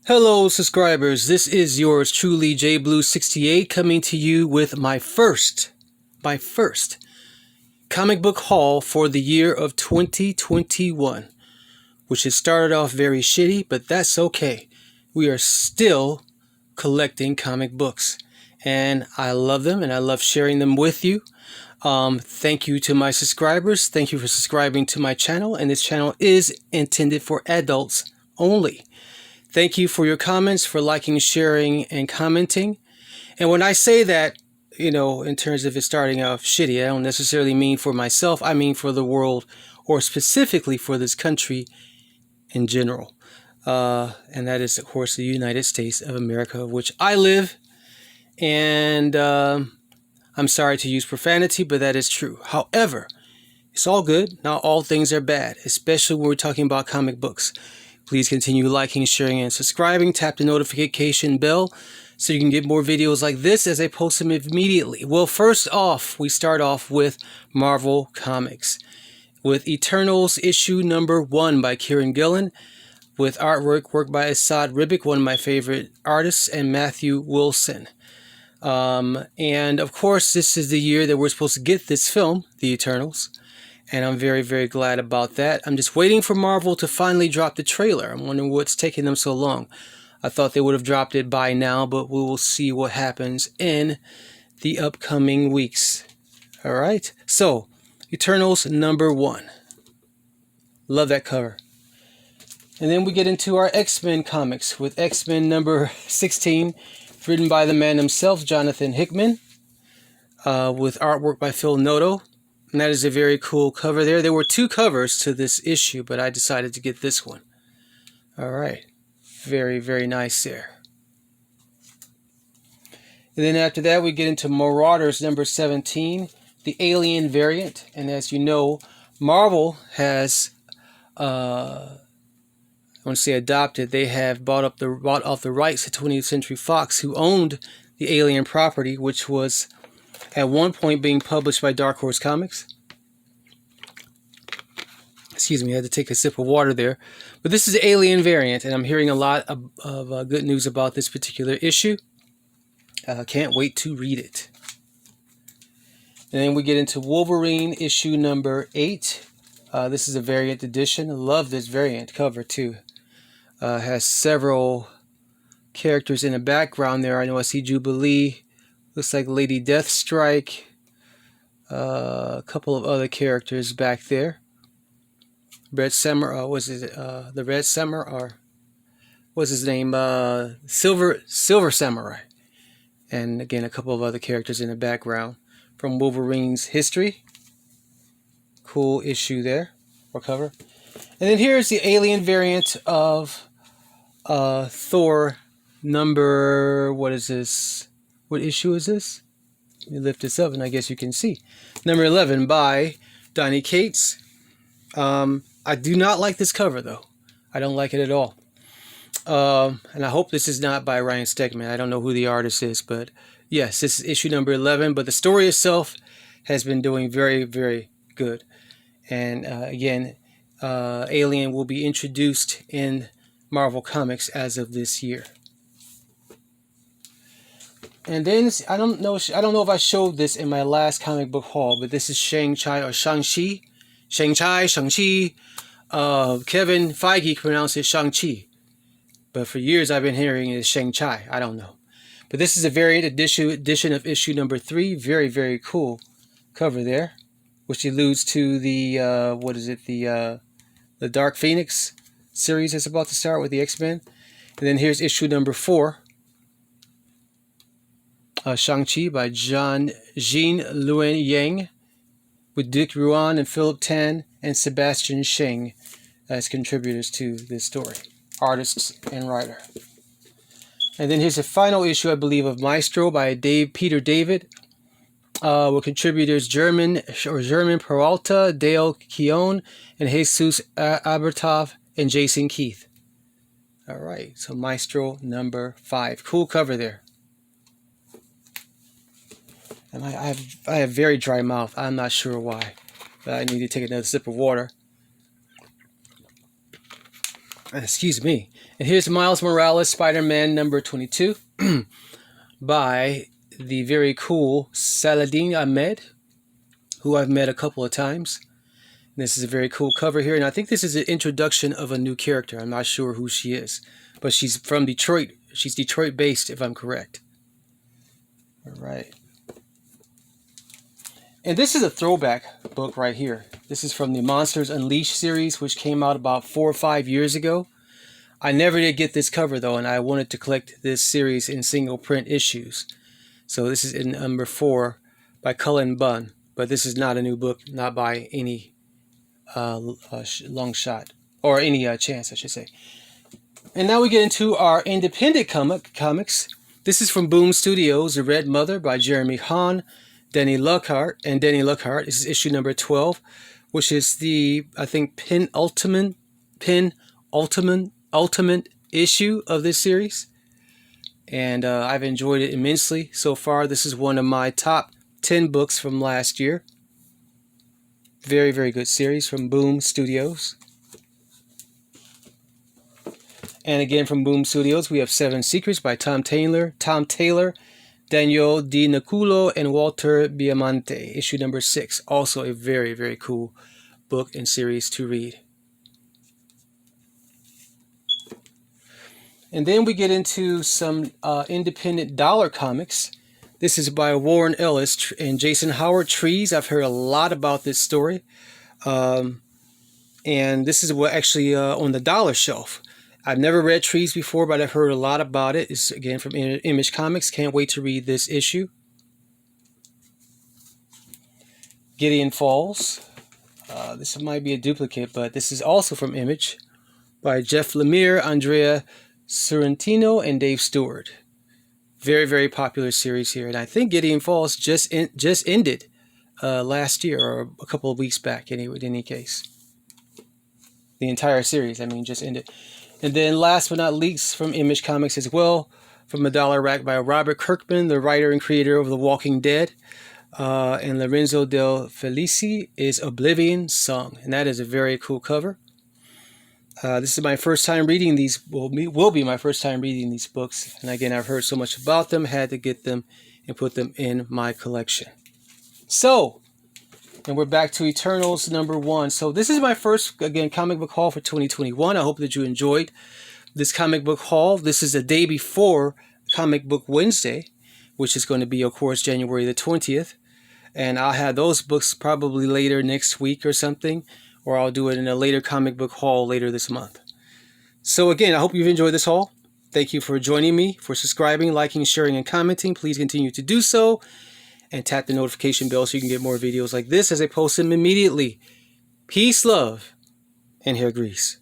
Hello subscribers, this is yours truly JBlue68 coming to you with my first comic book haul for the year of 2021, which has started off very shitty, but that's okay. We are still collecting comic books and I love them and I love sharing them with you. Thank you to my subscribers. Thank you for subscribing to my channel, and this channel is intended for adults only. Thank you for your comments, for liking, sharing, and commenting. And when I say that, in terms of it starting off shitty, I don't necessarily mean for myself. I mean for the world, or specifically for this country in general. And that is, of course, the United States of America, of which I live. And I'm sorry to use profanity, but that is true. However, it's all good. Not all things are bad, especially when we're talking about comic books. Please continue liking, sharing, and subscribing. Tap the notification bell so you can get more videos like this as I post them immediately. Well, first off, we start off with Marvel Comics, with Eternals issue number 1 by Kieran Gillen, with artwork by Asad Ribic, one of my favorite artists, and Matthew Wilson. And of course, this is the year that we're supposed to get this film, The Eternals. And I'm very, very glad about that. I'm just waiting for Marvel to finally drop the trailer. I'm wondering what's taking them so long. I thought they would have dropped it by now, but we will see what happens in the upcoming weeks. All right. So, Eternals number 1. Love that cover. And then we get into our X-Men comics with X-Men number 16, written by the man himself, Jonathan Hickman, with artwork by Phil Noto. And that is a very cool cover there. There were 2 covers to this issue, but I decided to get this one. All right. Very, very nice there. And then after that, we get into Marauders number 17, the Alien variant. And as you know, Marvel has, I want to say adopted, they have bought off the rights to 20th Century Fox, who owned the Alien property, which was at one point being published by Dark Horse Comics. Excuse me, I had to take a sip of water there. But this is the Alien variant, and I'm hearing a lot of good news about this particular issue. Can't wait to read it. And then we get into Wolverine issue number 8. This is a variant edition. I love this variant cover too. Has several characters in the background there. I know I see Jubilee. Looks like Lady Deathstrike. A couple of other characters back there. Red Samurai, the Red Samurai, or what's his name? Silver Samurai. And again, a couple of other characters in the background from Wolverine's history. Cool issue there, or cover. And then here's the Alien variant of Thor number, what is this? What issue is this? Let me lift this up and I guess you can see. Number 11 by Donny Cates. I do not like this cover though. I don't like it at all. And I hope this is not by Ryan Stegman. I don't know who the artist is, but yes, this is issue number 11. But the story itself has been doing very, very good. And again, Alien will be introduced in Marvel Comics as of this year. And then I don't know if I showed this in my last comic book haul, but this is Shang-Chi or Shang-Chi. Shang-Chi. Kevin Feige pronounced it Shang-Chi. But for years I've been hearing it as Shang-Chi. I don't know. But this is a variant edition of issue number 3. Very, very cool cover there, which alludes to the the Dark Phoenix series that's about to start with the X-Men. And then here's issue number 4. Shang-Chi by Jean Luen Yang, with Dick Ruan and Philip Tan and Sebastian Sheng as contributors to this story, artists and writer. And then here's the final issue, I believe, of Maestro by Peter David, with contributors German Peralta, Dale Keown, and Jesus Abertov and Jason Keith. All right, so Maestro number 5. Cool cover there. And I have very dry mouth. I'm not sure why, but I need to take another sip of water. Excuse me. And here's Miles Morales, Spider-Man number 22 by the very cool Saladin Ahmed, who I've met a couple of times. This is a very cool cover here, and I think this is an introduction of a new character. I'm not sure who she is, but she's from Detroit. She's Detroit-based, if I'm correct. All right. And this is a throwback book right here. This is from the Monsters Unleashed series, which came out about 4 or 5 years ago. I never did get this cover, though, and I wanted to collect this series in single print issues. So this is in number 4 by Cullen Bunn. But this is not a new book, not by any long shot, or any chance, I should say. And now we get into our independent comics. This is from Boom Studios, The Red Mother by Jeremy Hahn, Denny Luckhart. This is issue number 12, which is the, I think, penultimate issue of this series. And I've enjoyed it immensely so far. This is one of my top 10 books from last year. Very, very good series from Boom Studios. And again from Boom Studios, we have Seven Secrets by Tom Taylor, Daniel Di Nicuolo, and Walter Biamonte, issue number 6. Also a very, very cool book and series to read. And then we get into some independent dollar comics. This is by Warren Ellis and Jason Howard, Trees. I've heard a lot about this story. And this is what actually on the dollar shelf. I've never read Trees before, but I've heard a lot about it. It's again from Image Comics. Can't wait to read this issue. Gideon Falls. This might be a duplicate, but this is also from Image by Jeff Lemire, Andrea Sorrentino, and Dave Stewart. Very, very popular series here. And I think Gideon Falls just ended last year, or a couple of weeks back, in any case. The entire series, just ended. And then last but not least, from Image Comics as well, from a dollar rack by Robert Kirkman, the writer and creator of The Walking Dead. And Lorenzo Del Felici is Oblivion Song. And that is a very cool cover. This is my first time reading these, will be my first time reading these books. And again, I've heard so much about them, had to get them and put them in my collection. So, and we're back to Eternals number 1. So this is my first, again, comic book haul for 2021. I hope that you enjoyed this comic book haul. This is the day before Comic Book Wednesday, which is going to be, of course, January the 20th. And I'll have those books probably later next week or something. Or I'll do it in a later comic book haul later this month. So again, I hope you've enjoyed this haul. Thank you for joining me, for subscribing, liking, sharing, and commenting. Please continue to do so. And tap the notification bell so you can get more videos like this as I post them immediately. Peace, love, and hair grease.